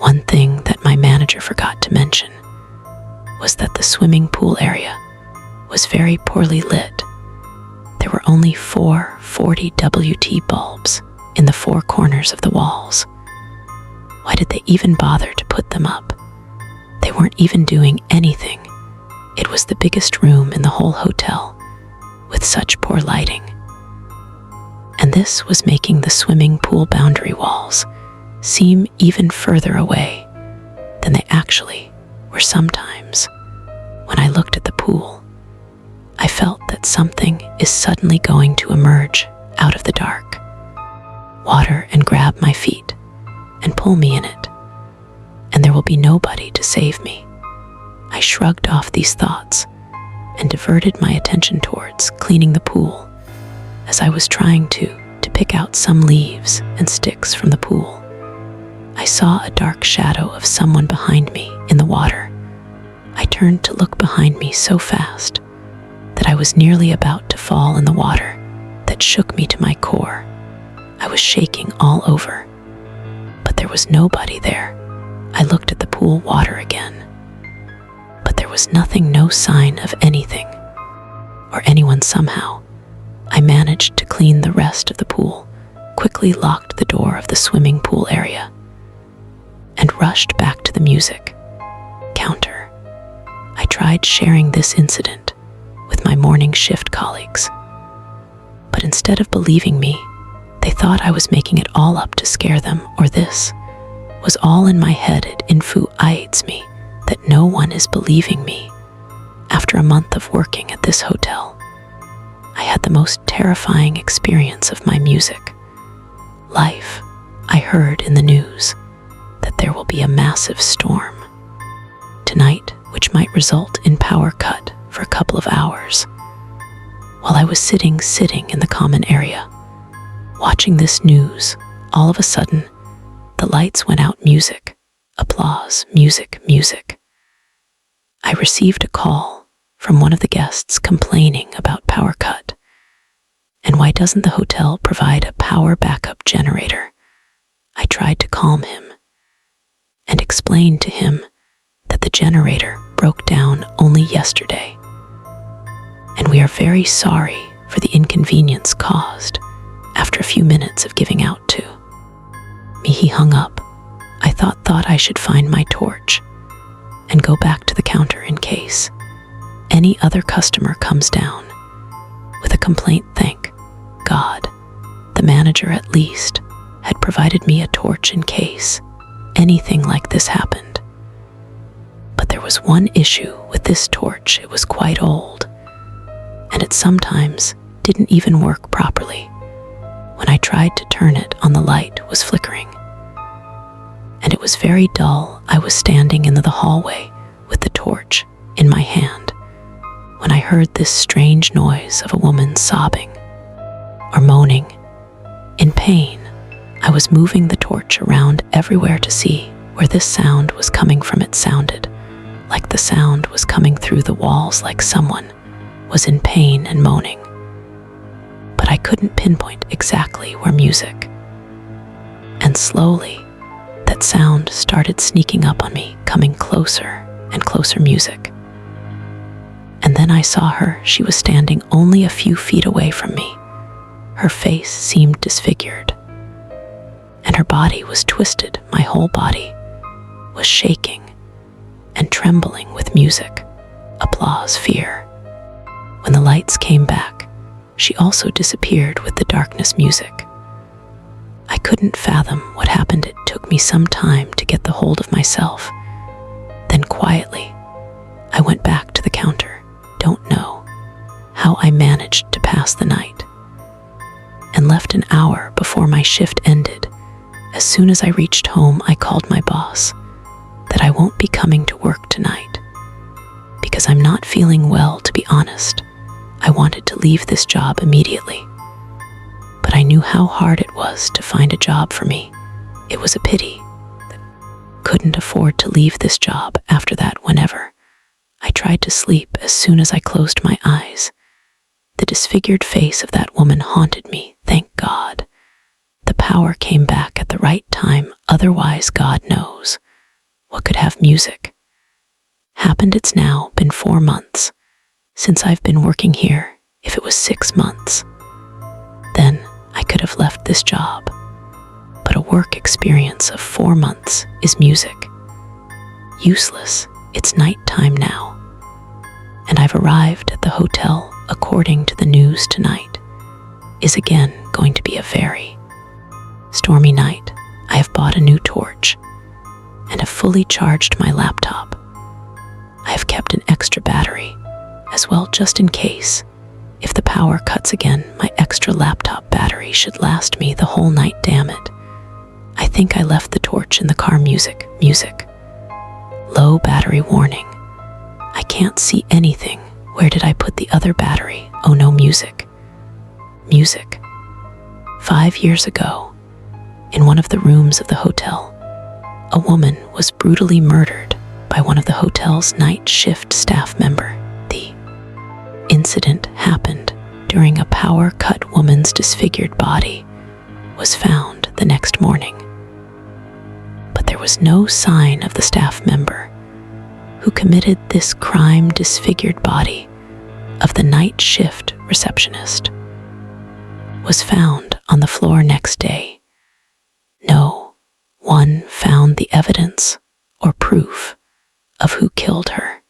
One thing that my manager forgot to mention was that the swimming pool area was very poorly lit. There were only 4 40 WT bulbs in the 4 corners of the walls. Why did they even bother to put them up? They weren't even doing anything. It was the biggest room in the whole hotel, with such poor lighting. And this was making the swimming pool boundary walls seem even further away than they actually were sometimes. When I looked at the pool, I felt that something is suddenly going to emerge out of the dark, water and grab my feet and pull me in it, and there will be nobody to save me. I shrugged off these thoughts and diverted my attention towards cleaning the pool as I was trying to pick out some leaves and sticks from the pool. I saw a dark shadow of someone behind me in the water. I turned to look behind me so fast that I was nearly about to fall in the water that shook me to my core. I was shaking all over, but there was nobody there. I looked at the pool water again, but there was nothing, no sign of anything or anyone. Somehow, I managed to clean the rest of the pool, quickly locked the door of the swimming pool area, and rushed back to the music counter. I tried sharing this incident with my morning shift colleagues, but instead of believing me, they thought I was making it all up to scare them, or this was all in my head. It infuriates me that no one is believing me. After a month of working at this hotel, I had the most terrifying experience of my music life. I heard in the news that there will be a massive storm tonight, which might result in power cut for a couple of hours. While I was sitting in the common area, watching this news, all of a sudden, the lights went out. Music, applause, music. I received a call from one of the guests complaining about power cut. And why doesn't the hotel provide a power backup generator? I tried to calm him and explained to him that the generator broke down only yesterday, and we are very sorry for the inconvenience caused. After a few minutes of giving out to me, he hung up. I thought I should find my torch and go back to the counter in case any other customer comes down with a complaint. Thank God, the manager at least had provided me a torch in case anything like this happened. But there was one issue with this torch. It was quite old, and it sometimes didn't even work properly. When I tried to turn it on, the light was flickering, and it was very dull. I was standing in the hallway with the torch in my hand when I heard this strange noise of a woman sobbing or moaning in pain. I was moving the torch around everywhere to see where this sound was coming from. It sounded like the sound was coming through the walls, like someone was in pain and moaning. But I couldn't pinpoint exactly where. Music. And slowly, that sound started sneaking up on me, coming closer and closer. Music. And then I saw her. She was standing only a few feet away from me. Her face seemed disfigured, and her body was twisted. My whole body was shaking and trembling with music, applause, fear. When the lights came back, she also disappeared with the darkness. Music. I couldn't fathom what happened. It took me some time to get the hold of myself. Then quietly, I went back to the counter. Don't know how I managed to pass the night, and left an hour before my shift ended. As soon as I reached home, I called my boss that I won't be coming to work tonight because I'm not feeling well. To be honest, I wanted to leave this job immediately, but I knew how hard it was to find a job for me. It was a pity that I couldn't afford to leave this job. After that, whenever I tried to sleep, as soon as I closed my eyes, the disfigured face of that woman haunted me. Thank God, the power came back at the right time. Otherwise, God knows what could have music? Happened it's now been 4 months since I've been working here. If it was 6 months, then I could have left this job. But a work experience of 4 months is music. Useless. It's nighttime now, and I've arrived at the hotel. According to the news, tonight is again going to be a very stormy night. I have bought a new torch and have fully charged my laptop. I have kept an extra battery as well, just in case. If the power cuts again, my extra laptop battery should last me the whole night. Damn it. I think I left the torch in the car. Music. Low battery warning. I can't see anything. Where did I put the other battery? Oh no, music. 5 years ago, in one of the rooms of the hotel, a woman was brutally murdered by one of the hotel's night shift staff member. The incident happened during a power cut. Woman's disfigured body was found the next morning, but there was no sign of the staff member who committed this crime. Disfigured body of the night shift receptionist was found on the floor. Next day, no one found the evidence or proof of who killed her.